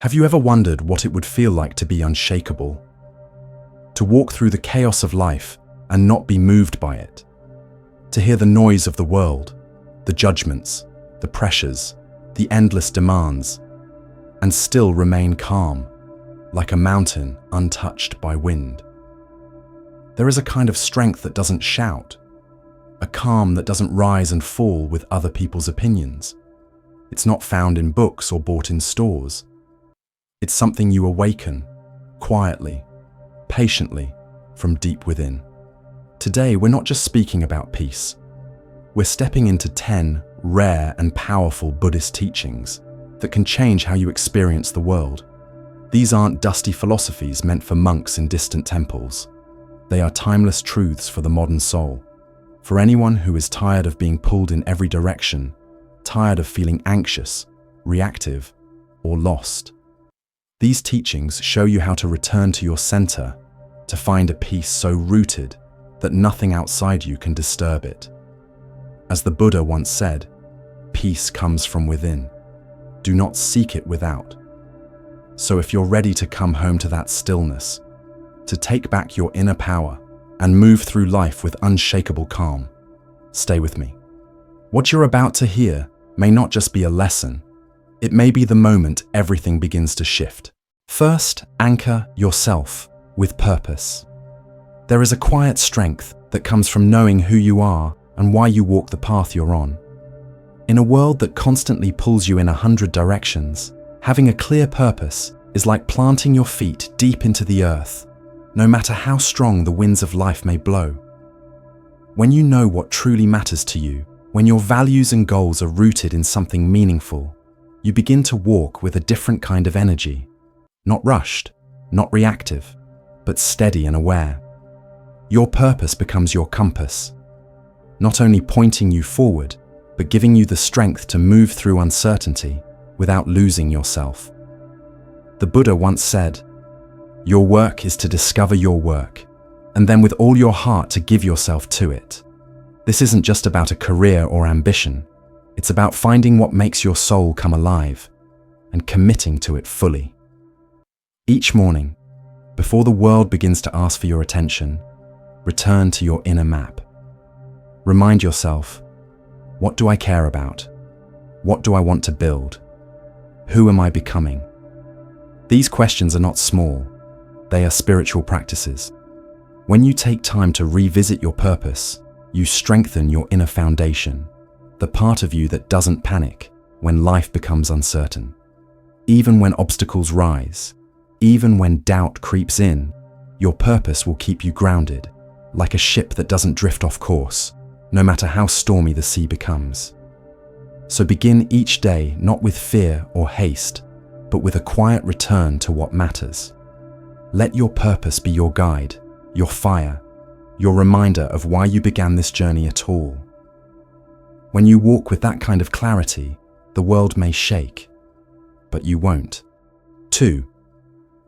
Have you ever wondered what it would feel like to be unshakable? To walk through the chaos of life and not be moved by it? To hear the noise of the world, the judgments, the pressures, the endless demands, and still remain calm, like a mountain untouched by wind? There is a kind of strength that doesn't shout, a calm that doesn't rise and fall with other people's opinions. It's not found in books or bought in stores. It's something you awaken, quietly, patiently, from deep within. Today, we're not just speaking about peace. We're stepping into 10 rare and powerful Buddhist teachings that can change how you experience the world. These aren't dusty philosophies meant for monks in distant temples. They are timeless truths for the modern soul. For anyone who is tired of being pulled in every direction, tired of feeling anxious, reactive, or lost. These teachings show you how to return to your center, to find a peace so rooted that nothing outside you can disturb it. As the Buddha once said, peace comes from within. Do not seek it without. So if you're ready to come home to that stillness, to take back your inner power and move through life with unshakable calm, stay with me. What you're about to hear may not just be a lesson, it may be the moment everything begins to shift. First, anchor yourself with purpose. There is a quiet strength that comes from knowing who you are and why you walk the path you're on. In a world that constantly pulls you in 100 directions, having a clear purpose is like planting your feet deep into the earth, no matter how strong the winds of life may blow. When you know what truly matters to you, when your values and goals are rooted in something meaningful, you begin to walk with a different kind of energy. Not rushed, not reactive, but steady and aware. Your purpose becomes your compass, not only pointing you forward, but giving you the strength to move through uncertainty without losing yourself. The Buddha once said, "Your work is to discover your work, and then with all your heart to give yourself to it." This isn't just about a career or ambition. It's about finding what makes your soul come alive and committing to it fully. Each morning, before the world begins to ask for your attention, return to your inner map. Remind yourself, what do I care about? What do I want to build? Who am I becoming? These questions are not small, they are spiritual practices. When you take time to revisit your purpose, you strengthen your inner foundation, the part of you that doesn't panic when life becomes uncertain. Even when obstacles rise, even when doubt creeps in, your purpose will keep you grounded, like a ship that doesn't drift off course, no matter how stormy the sea becomes. So begin each day not with fear or haste, but with a quiet return to what matters. Let your purpose be your guide, your fire, your reminder of why you began this journey at all. When you walk with that kind of clarity, the world may shake, but you won't. 2.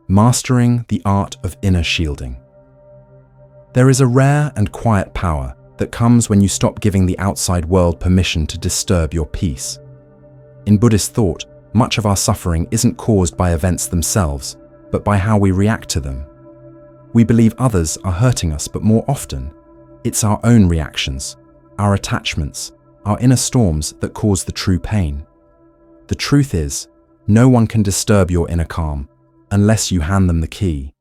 Mastering the art of inner shielding. There is a rare and quiet power that comes when you stop giving the outside world permission to disturb your peace. In Buddhist thought, much of our suffering isn't caused by events themselves, but by how we react to them. We believe others are hurting us, but more often, it's our own reactions, our attachments, our inner storms that cause the true pain. The truth is, no one can disturb your inner calm unless you hand them the key.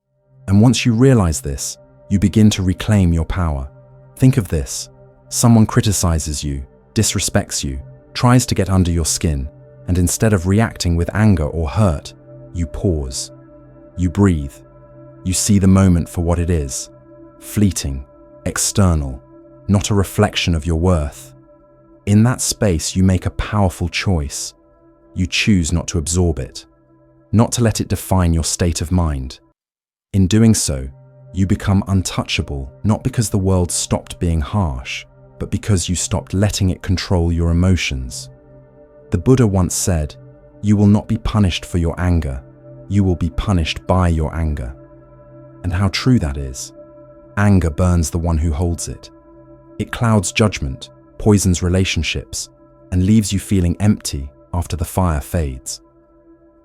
And once you realize this, you begin to reclaim your power. Think of this. Someone criticizes you, disrespects you, tries to get under your skin, and instead of reacting with anger or hurt, you pause. You breathe. You see the moment for what it is. Fleeting, external, not a reflection of your worth. In that space, you make a powerful choice. You choose not to absorb it, not to let it define your state of mind. In doing so, you become untouchable, not because the world stopped being harsh, but because you stopped letting it control your emotions. The Buddha once said, "You will not be punished for your anger. You will be punished by your anger." And how true that is. Anger burns the one who holds it. It clouds judgment, poisons relationships, and leaves you feeling empty after the fire fades.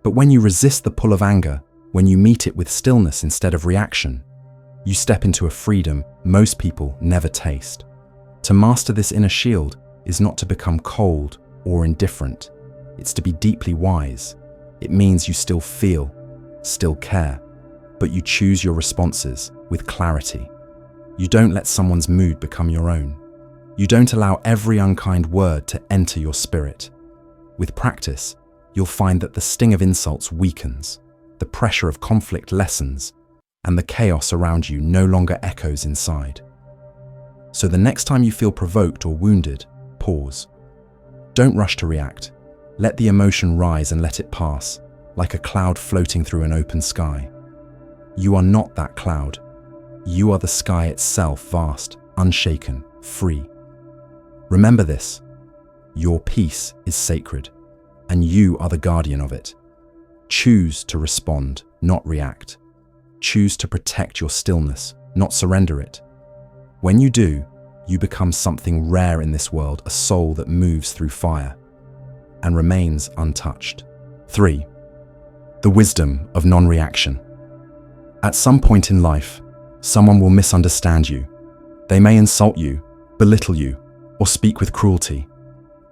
But when you resist the pull of anger, when you meet it with stillness instead of reaction, you step into a freedom most people never taste. To master this inner shield is not to become cold or indifferent. It's to be deeply wise. It means you still feel, still care, but you choose your responses with clarity. You don't let someone's mood become your own. You don't allow every unkind word to enter your spirit. With practice, you'll find that the sting of insults weakens, the pressure of conflict lessens, and the chaos around you no longer echoes inside. So the next time you feel provoked or wounded, pause. Don't rush to react. Let the emotion rise and let it pass, like a cloud floating through an open sky. You are not that cloud. You are the sky itself, vast, unshaken, free. Remember this. Your peace is sacred, and you are the guardian of it. Choose to respond, not react. Choose to protect your stillness, not surrender it. When you do, you become something rare in this world, a soul that moves through fire and remains untouched. 3. The wisdom of non-reaction. At some point in life, someone will misunderstand you. They may insult you, belittle you, or speak with cruelty.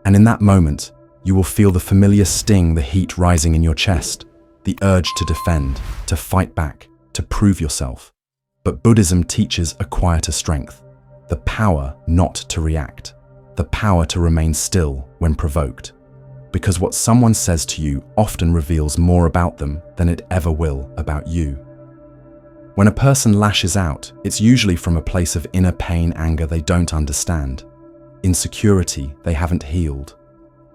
And in that moment, you will feel the familiar sting, the heat rising in your chest, the urge to defend, to fight back, to prove yourself. But Buddhism teaches a quieter strength, the power not to react, the power to remain still when provoked. Because what someone says to you often reveals more about them than it ever will about you. When a person lashes out, it's usually from a place of inner pain, anger they don't understand, insecurity they haven't healed,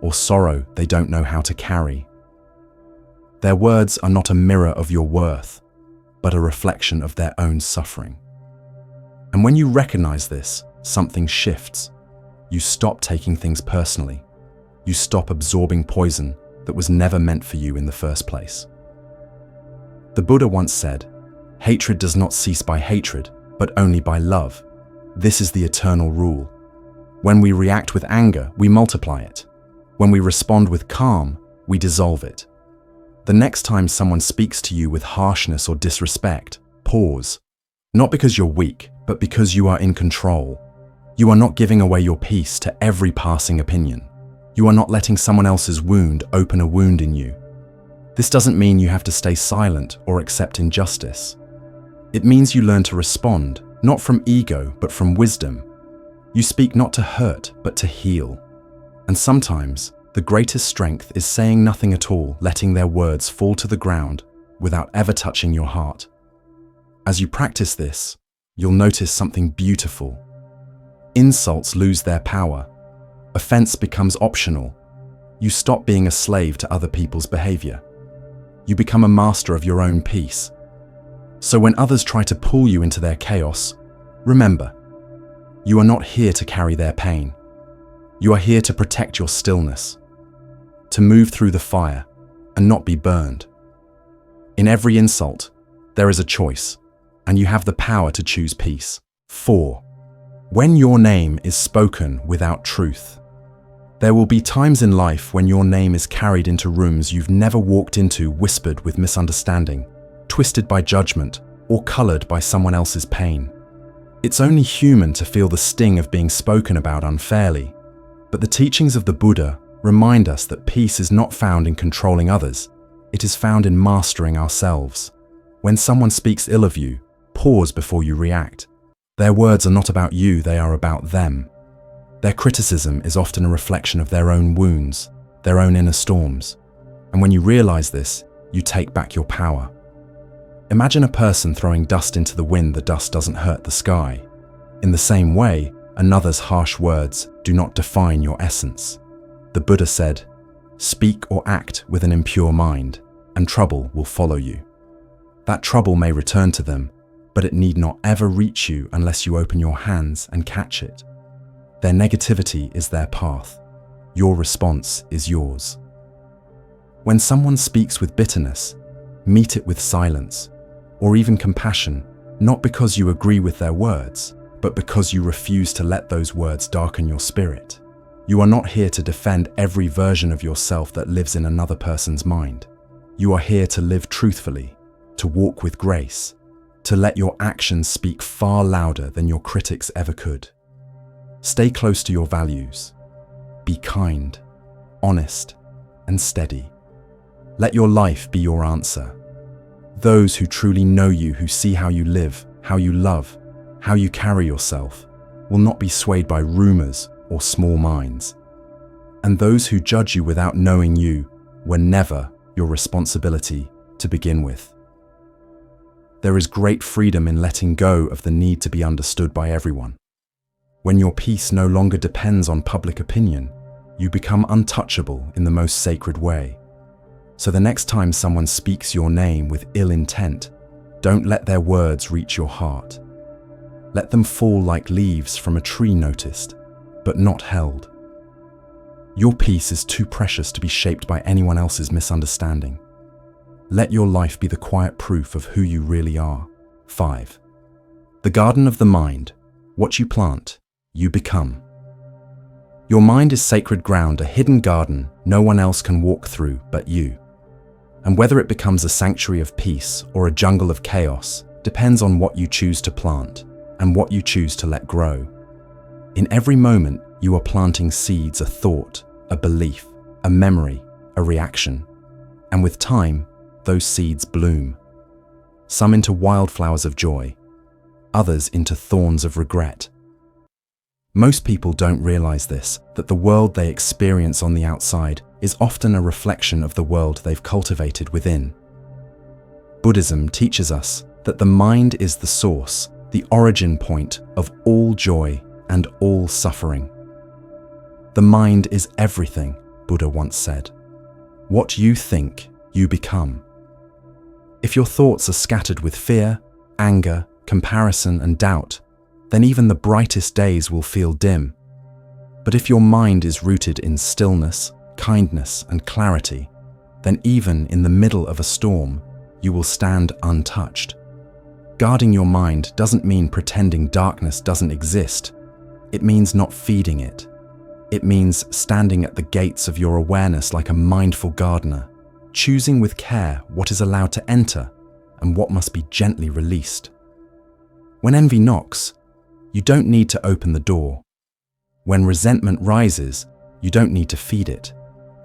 or sorrow they don't know how to carry. Their words are not a mirror of your worth, but a reflection of their own suffering. And when you recognize this, something shifts. You stop taking things personally. You stop absorbing poison that was never meant for you in the first place. The Buddha once said, "Hatred does not cease by hatred, but only by love. This is the eternal rule. When we react with anger, we multiply it. When we respond with calm, we dissolve it." The next time someone speaks to you with harshness or disrespect, pause. Not because you're weak, but because you are in control. You are not giving away your peace to every passing opinion. You are not letting someone else's wound open a wound in you. This doesn't mean you have to stay silent or accept injustice. It means you learn to respond, not from ego, but from wisdom. You speak not to hurt, but to heal. And sometimes, the greatest strength is saying nothing at all, letting their words fall to the ground without ever touching your heart. As you practice this, you'll notice something beautiful. Insults lose their power. Offense becomes optional. You stop being a slave to other people's behavior. You become a master of your own peace. So when others try to pull you into their chaos, remember, you are not here to carry their pain. You are here to protect your stillness, to move through the fire and not be burned. In every insult, there is a choice, and you have the power to choose peace. 4. When your name is spoken without truth. There will be times in life when your name is carried into rooms you've never walked into, whispered with misunderstanding, twisted by judgment, or colored by someone else's pain. It's only human to feel the sting of being spoken about unfairly, but the teachings of the Buddha remind us that peace is not found in controlling others, it is found in mastering ourselves. When someone speaks ill of you, pause before you react. Their words are not about you, they are about them. Their criticism is often a reflection of their own wounds, their own inner storms. And when you realize this, you take back your power. Imagine a person throwing dust into the wind. The dust doesn't hurt the sky. In the same way, another's harsh words do not define your essence. The Buddha said, "Speak or act with an impure mind, and trouble will follow you." That trouble may return to them, but it need not ever reach you unless you open your hands and catch it. Their negativity is their path. Your response is yours. When someone speaks with bitterness, meet it with silence, or even compassion, not because you agree with their words, but because you refuse to let those words darken your spirit. You are not here to defend every version of yourself that lives in another person's mind. You are here to live truthfully, to walk with grace, to let your actions speak far louder than your critics ever could. Stay close to your values. Be kind, honest, and steady. Let your life be your answer. Those who truly know you, who see how you live, how you love, how you carry yourself, will not be swayed by rumors or small minds. And those who judge you without knowing you were never your responsibility to begin with. There is great freedom in letting go of the need to be understood by everyone. When your peace no longer depends on public opinion, you become untouchable in the most sacred way. So the next time someone speaks your name with ill intent, don't let their words reach your heart. Let them fall like leaves from a tree noticed, but not held. Your peace is too precious to be shaped by anyone else's misunderstanding. Let your life be the quiet proof of who you really are. 5. The garden of the mind. What you plant, you become. Your mind is sacred ground, a hidden garden no one else can walk through but you. And whether it becomes a sanctuary of peace or a jungle of chaos depends on what you choose to plant and what you choose to let grow. In every moment, you are planting seeds, a thought, a belief, a memory, a reaction. And with time, those seeds bloom. Some into wildflowers of joy, others into thorns of regret. Most people don't realize this, that the world they experience on the outside is often a reflection of the world they've cultivated within. Buddhism teaches us that the mind is the source, the origin point of all joy and all suffering. The mind is everything, Buddha once said. What you think, you become. If your thoughts are scattered with fear, anger, comparison, and doubt, then even the brightest days will feel dim. But if your mind is rooted in stillness, kindness, and clarity, then even in the middle of a storm, you will stand untouched. Guarding your mind doesn't mean pretending darkness doesn't exist. It means not feeding it. It means standing at the gates of your awareness like a mindful gardener, choosing with care what is allowed to enter and what must be gently released. When envy knocks, you don't need to open the door. When resentment rises, you don't need to feed it.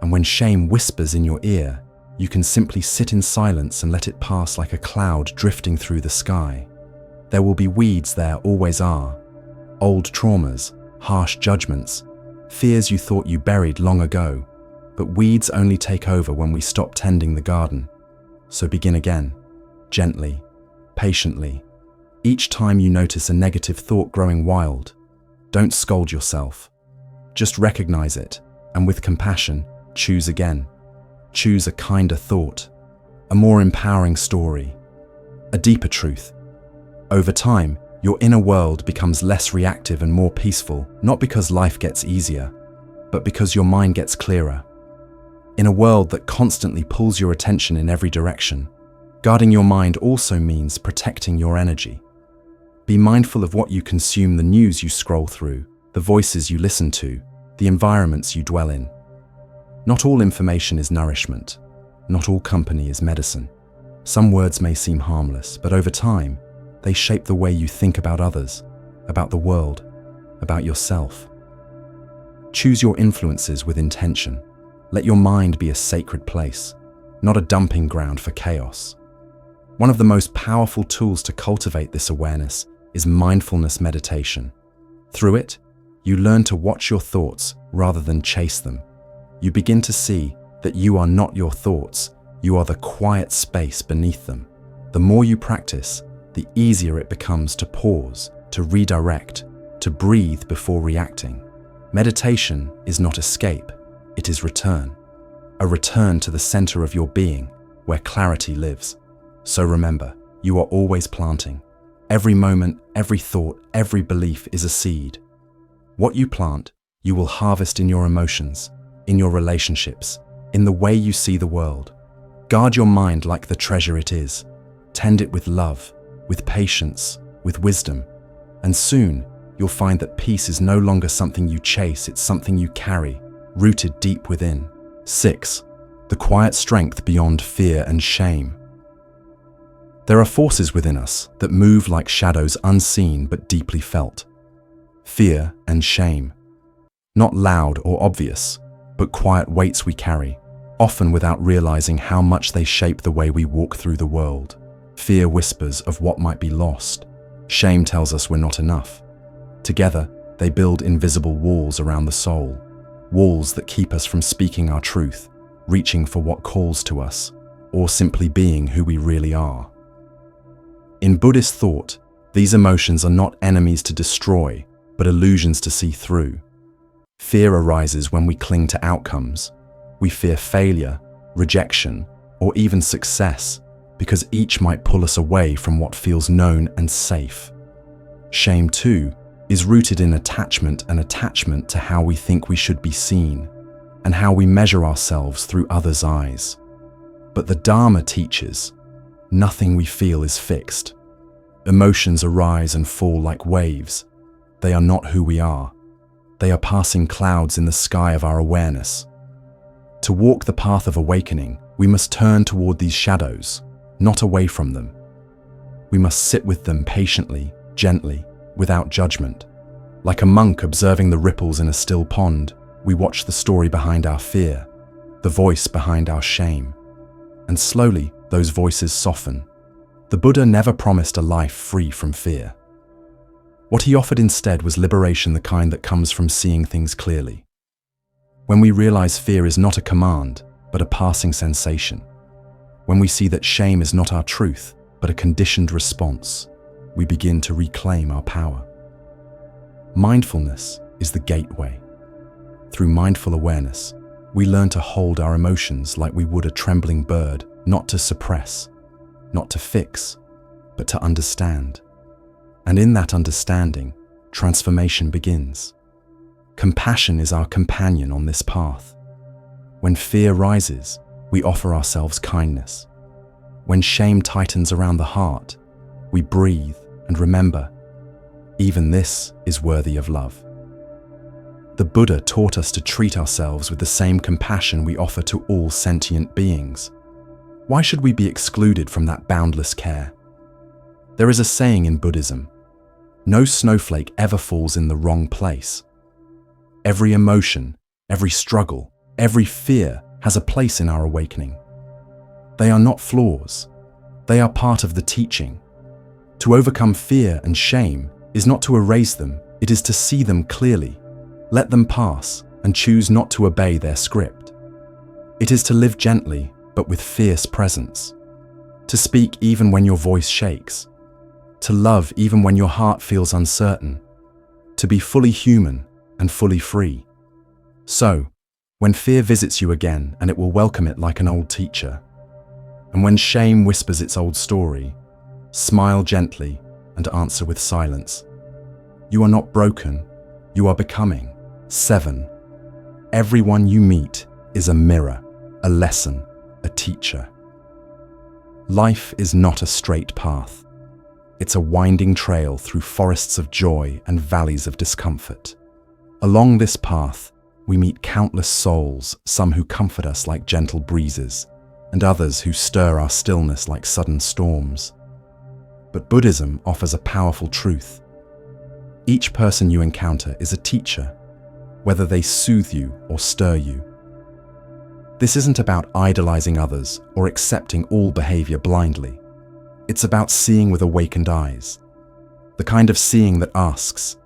And when shame whispers in your ear, you can simply sit in silence and let it pass like a cloud drifting through the sky. There will be weeds there, always are. Old traumas, harsh judgments, fears you thought you buried long ago. But weeds only take over when we stop tending the garden. So begin again, gently, patiently. Each time you notice a negative thought growing wild, don't scold yourself. Just recognize it, and with compassion, choose again. Choose a kinder thought, a more empowering story, a deeper truth. Over time, your inner world becomes less reactive and more peaceful, not because life gets easier, but because your mind gets clearer. In a world that constantly pulls your attention in every direction, guarding your mind also means protecting your energy. Be mindful of what you consume, the news you scroll through, the voices you listen to, the environments you dwell in. Not all information is nourishment. Not all company is medicine. Some words may seem harmless, but over time, they shape the way you think about others, about the world, about yourself. Choose your influences with intention. Let your mind be a sacred place, not a dumping ground for chaos. One of the most powerful tools to cultivate this awareness is mindfulness meditation. Through it, you learn to watch your thoughts rather than chase them. You begin to see that you are not your thoughts, you are the quiet space beneath them. The more you practice, the easier it becomes to pause, to redirect, to breathe before reacting. Meditation is not escape, it is return. A return to the center of your being, where clarity lives. So remember, you are always planting. Every moment, every thought, every belief is a seed. What you plant, you will harvest in your emotions, in your relationships, in the way you see the world. Guard your mind like the treasure it is. Tend it with love, with patience, with wisdom. And soon, you'll find that peace is no longer something you chase, it's something you carry, rooted deep within. 6. the quiet strength beyond fear and shame. There are forces within us that move like shadows unseen but deeply felt. Fear and shame. Not loud or obvious, but quiet weights we carry, often without realizing how much they shape the way we walk through the world. Fear whispers of what might be lost. Shame tells us we're not enough. Together, they build invisible walls around the soul, walls that keep us from speaking our truth, reaching for what calls to us, or simply being who we really are. In Buddhist thought, these emotions are not enemies to destroy, but illusions to see through. Fear arises when we cling to outcomes. We fear failure, rejection, or even success, because each might pull us away from what feels known and safe. Shame, too, is rooted in attachment to how we think we should be seen, and how we measure ourselves through others' eyes. But the Dharma teaches, nothing we feel is fixed. Emotions arise and fall like waves. They are not who we are. They are passing clouds in the sky of our awareness. To walk the path of awakening, we must turn toward these shadows, not away from them. We must sit with them patiently, gently, without judgment. Like a monk observing the ripples in a still pond, we watch the story behind our fear, the voice behind our shame. And slowly, those voices soften. The Buddha never promised a life free from fear. What he offered instead was liberation, the kind that comes from seeing things clearly. When we realize fear is not a command, but a passing sensation. When we see that shame is not our truth, but a conditioned response, we begin to reclaim our power. Mindfulness is the gateway. Through mindful awareness, we learn to hold our emotions like we would a trembling bird, not to suppress, not to fix, but to understand. And in that understanding, transformation begins. Compassion is our companion on this path. When fear rises, we offer ourselves kindness. When shame tightens around the heart, we breathe and remember, even this is worthy of love. The Buddha taught us to treat ourselves with the same compassion we offer to all sentient beings. Why should we be excluded from that boundless care? There is a saying in Buddhism, no snowflake ever falls in the wrong place. Every emotion, every struggle, every fear has a place in our awakening. They are not flaws. They are part of the teaching. To overcome fear and shame is not to erase them, it is to see them clearly, let them pass, and choose not to obey their script. It is to live gently, but with fierce presence. To speak even when your voice shakes. To love even when your heart feels uncertain. To be fully human and fully free. So, when fear visits you again, and it will welcome it like an old teacher, and when shame whispers its old story, smile gently and answer with silence. You are not broken, you are becoming. 7. Everyone you meet is a mirror, a lesson, a teacher. Life is not a straight path. It's a winding trail through forests of joy and valleys of discomfort. Along this path, we meet countless souls, some who comfort us like gentle breezes, and others who stir our stillness like sudden storms. But Buddhism offers a powerful truth. Each person you encounter is a teacher, whether they soothe you or stir you. This isn't about idolizing others or accepting all behavior blindly. It's about seeing with awakened eyes, the kind of seeing that asks,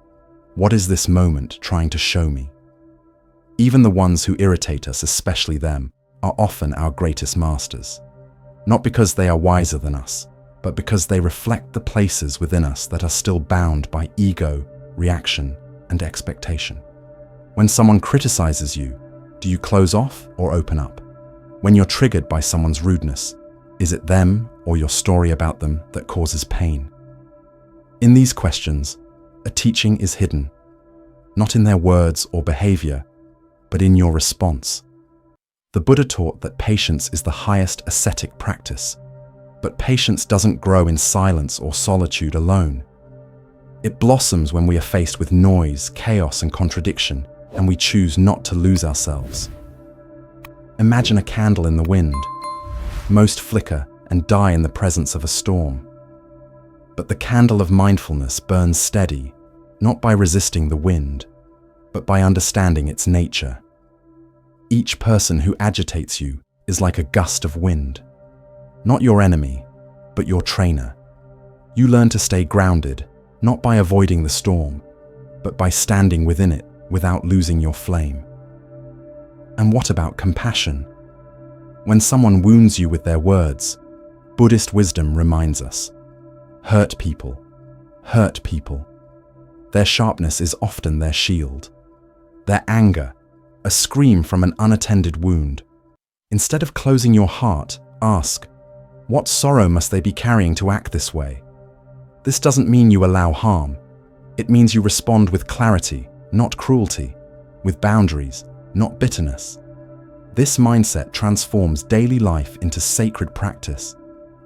what is this moment trying to show me? Even the ones who irritate us, especially them, are often our greatest masters. Not because they are wiser than us, but because they reflect the places within us that are still bound by ego, reaction, and expectation. When someone criticizes you, do you close off or open up? When you're triggered by someone's rudeness, is it them or your story about them that causes pain? In these questions, a teaching is hidden, not in their words or behavior, but in your response. The Buddha taught that patience is the highest ascetic practice, but patience doesn't grow in silence or solitude alone. It blossoms when we are faced with noise, chaos, and contradiction, and we choose not to lose ourselves. Imagine a candle in the wind. Most flicker and die in the presence of a storm. But the candle of mindfulness burns steady, not by resisting the wind, but by understanding its nature. Each person who agitates you is like a gust of wind. Not your enemy, but your trainer. You learn to stay grounded, not by avoiding the storm, but by standing within it without losing your flame. And what about compassion? When someone wounds you with their words, Buddhist wisdom reminds us, hurt people. Their sharpness is often their shield. Their anger, a scream from an unattended wound. Instead of closing your heart, ask, what sorrow must they be carrying to act this way? This doesn't mean you allow harm. It means you respond with clarity, not cruelty, with boundaries, not bitterness. This mindset transforms daily life into sacred practice.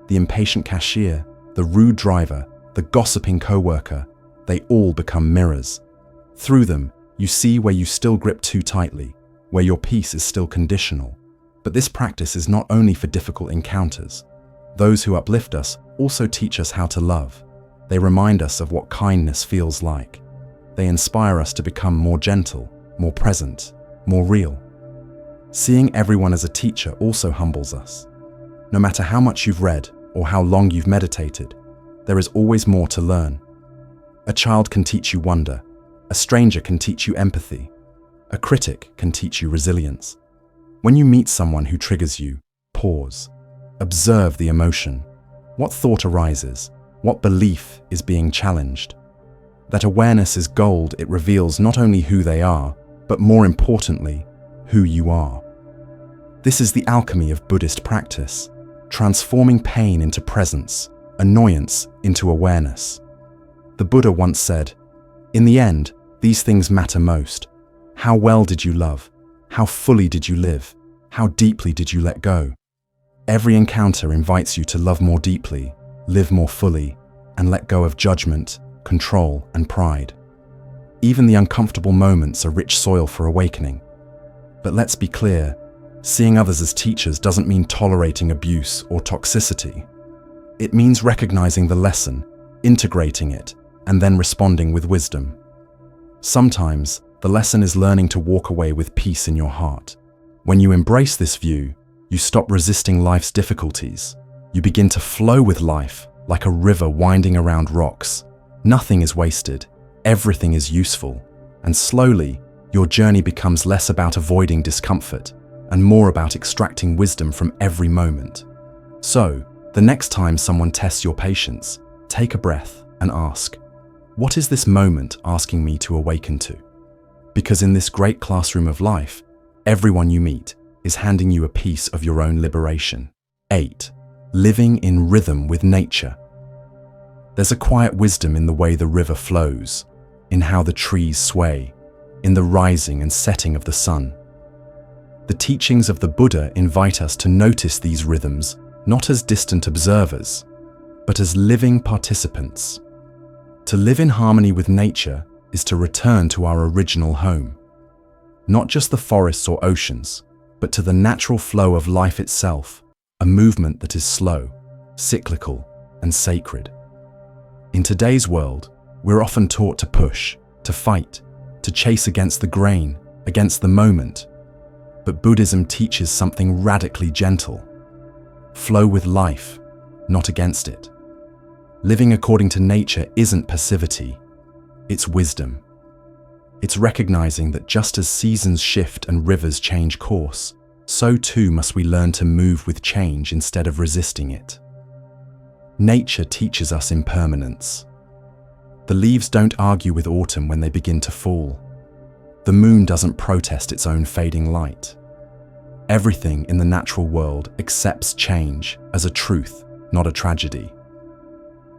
The impatient cashier, the rude driver, the gossiping coworker, they all become mirrors. Through them, you see where you still grip too tightly, where your peace is still conditional. But this practice is not only for difficult encounters. Those who uplift us also teach us how to love. They remind us of what kindness feels like. They inspire us to become more gentle, more present, more real. Seeing everyone as a teacher also humbles us. No matter how much you've read or how long you've meditated, there is always more to learn. A child can teach you wonder. A stranger can teach you empathy. A critic can teach you resilience. When you meet someone who triggers you, pause. Observe the emotion. What thought arises? What belief is being challenged? That awareness is gold. It reveals not only who they are, but more importantly, who you are. This is the alchemy of Buddhist practice, transforming pain into presence, annoyance into awareness. The Buddha once said, "In the end, these things matter most. How well did you love? How fully did you live? How deeply did you let go?" Every encounter invites you to love more deeply, live more fully, and let go of judgment, control, and pride. Even the uncomfortable moments are rich soil for awakening. But let's be clear, seeing others as teachers doesn't mean tolerating abuse or toxicity. It means recognizing the lesson, integrating it, and then responding with wisdom. Sometimes, the lesson is learning to walk away with peace in your heart. When you embrace this view, you stop resisting life's difficulties. You begin to flow with life, like a river winding around rocks. Nothing is wasted, everything is useful, and slowly, your journey becomes less about avoiding discomfort and more about extracting wisdom from every moment. So, the next time someone tests your patience, take a breath and ask, what is this moment asking me to awaken to? Because in this great classroom of life, everyone you meet is handing you a piece of your own liberation. 8. Living in rhythm with nature. There's a quiet wisdom in the way the river flows, in how the trees sway, in the rising and setting of the sun. The teachings of the Buddha invite us to notice these rhythms not as distant observers, but as living participants. To live in harmony with nature is to return to our original home. Not just the forests or oceans, but to the natural flow of life itself, a movement that is slow, cyclical, and sacred. In today's world, we're often taught to push, to fight, to chase against the grain, against the moment. But Buddhism teaches something radically gentle. Flow with life, not against it. Living according to nature isn't passivity, it's wisdom. It's recognizing that just as seasons shift and rivers change course, so too must we learn to move with change instead of resisting it. Nature teaches us impermanence. The leaves don't argue with autumn when they begin to fall. The moon doesn't protest its own fading light. Everything in the natural world accepts change as a truth, not a tragedy.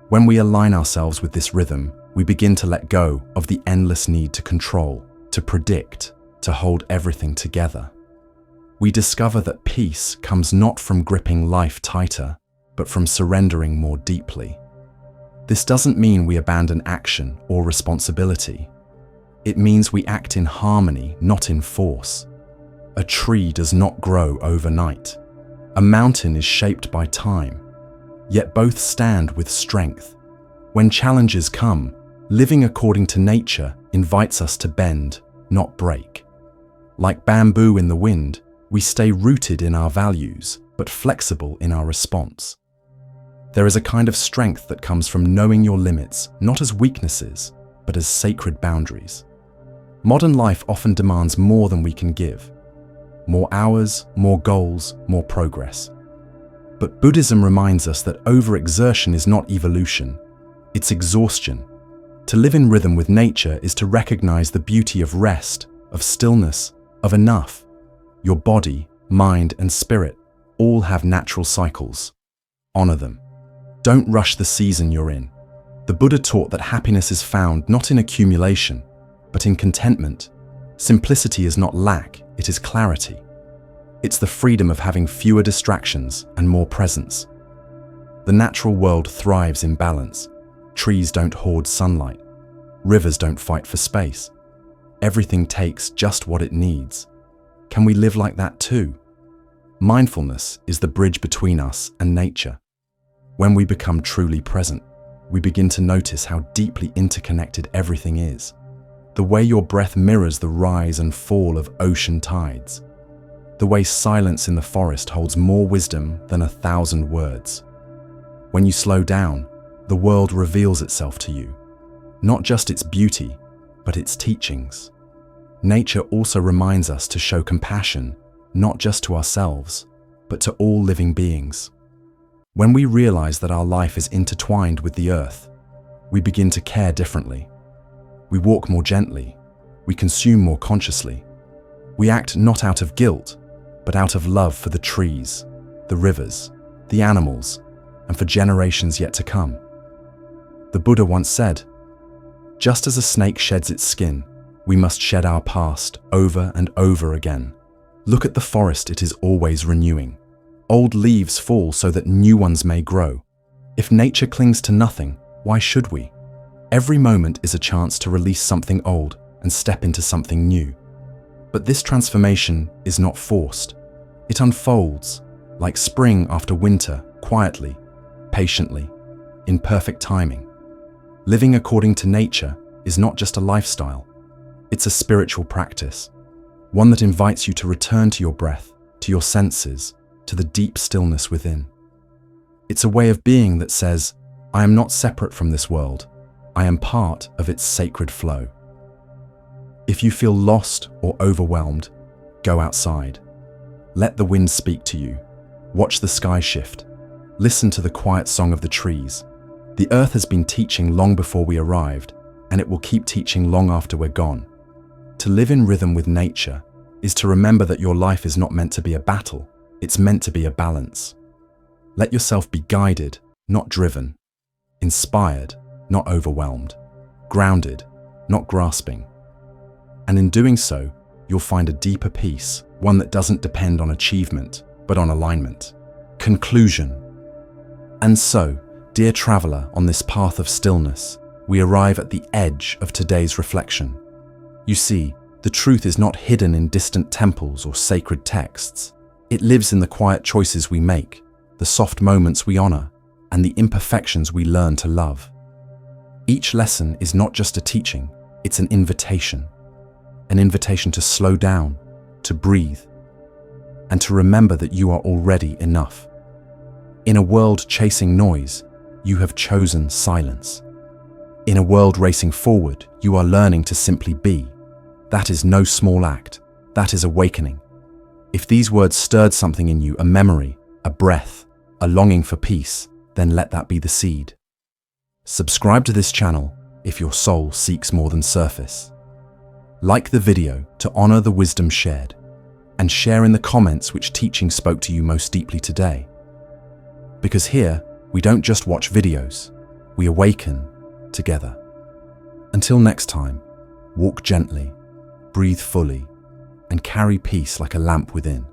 When we align ourselves with this rhythm, we begin to let go of the endless need to control, to predict, to hold everything together. We discover that peace comes not from gripping life tighter, but from surrendering more deeply. This doesn't mean we abandon action or responsibility. It means we act in harmony, not in force. A tree does not grow overnight. A mountain is shaped by time. Yet both stand with strength. When challenges come, living according to nature invites us to bend, not break. Like bamboo in the wind, we stay rooted in our values, but flexible in our response. There is a kind of strength that comes from knowing your limits, not as weaknesses, but as sacred boundaries. Modern life often demands more than we can give. More hours, more goals, more progress. But Buddhism reminds us that overexertion is not evolution, it's exhaustion. To live in rhythm with nature is to recognize the beauty of rest, of stillness, of enough. Your body, mind, and spirit all have natural cycles. Honor them. Don't rush the season you're in. The Buddha taught that happiness is found not in accumulation, but in contentment. Simplicity is not lack, it is clarity. It's the freedom of having fewer distractions and more presence. The natural world thrives in balance. Trees don't hoard sunlight. Rivers don't fight for space. Everything takes just what it needs. Can we live like that too? Mindfulness is the bridge between us and nature. When we become truly present, we begin to notice how deeply interconnected everything is. The way your breath mirrors the rise and fall of ocean tides. The way silence in the forest holds more wisdom than 1,000 words. When you slow down, the world reveals itself to you. Not just its beauty, but its teachings. Nature also reminds us to show compassion, not just to ourselves, but to all living beings. When we realize that our life is intertwined with the earth, we begin to care differently. We walk more gently. We consume more consciously. We act not out of guilt, but out of love for the trees, the rivers, the animals, and for generations yet to come. The Buddha once said, "Just as a snake sheds its skin, we must shed our past over and over again. Look at the forest, it is always renewing. Old leaves fall so that new ones may grow. If nature clings to nothing, why should we? Every moment is a chance to release something old and step into something new. But this transformation is not forced. It unfolds, like spring after winter, quietly, patiently, in perfect timing. Living according to nature is not just a lifestyle. It's a spiritual practice, one that invites you to return to your breath, to your senses, to the deep stillness within. It's a way of being that says, I am not separate from this world. I am part of its sacred flow. If you feel lost or overwhelmed, go outside. Let the wind speak to you. Watch the sky shift. Listen to the quiet song of the trees. The earth has been teaching long before we arrived, and it will keep teaching long after we're gone. To live in rhythm with nature is to remember that your life is not meant to be a battle. It's meant to be a balance. Let yourself be guided, not driven. Inspired, not overwhelmed. Grounded, not grasping. And in doing so, you'll find a deeper peace, one that doesn't depend on achievement, but on alignment. Conclusion. And so, dear traveler on this path of stillness, we arrive at the edge of today's reflection. You see, the truth is not hidden in distant temples or sacred texts. It lives in the quiet choices we make, the soft moments we honor, and the imperfections we learn to love. Each lesson is not just a teaching, it's an invitation. An invitation to slow down, to breathe, and to remember that you are already enough. In a world chasing noise, you have chosen silence. In a world racing forward, you are learning to simply be. That is no small act. That is awakening. If these words stirred something in you, a memory, a breath, a longing for peace, then let that be the seed. Subscribe to this channel if your soul seeks more than surface. Like the video to honor the wisdom shared, and share in the comments which teaching spoke to you most deeply today. Because here, we don't just watch videos, we awaken together. Until next time, walk gently, breathe fully, and carry peace like a lamp within.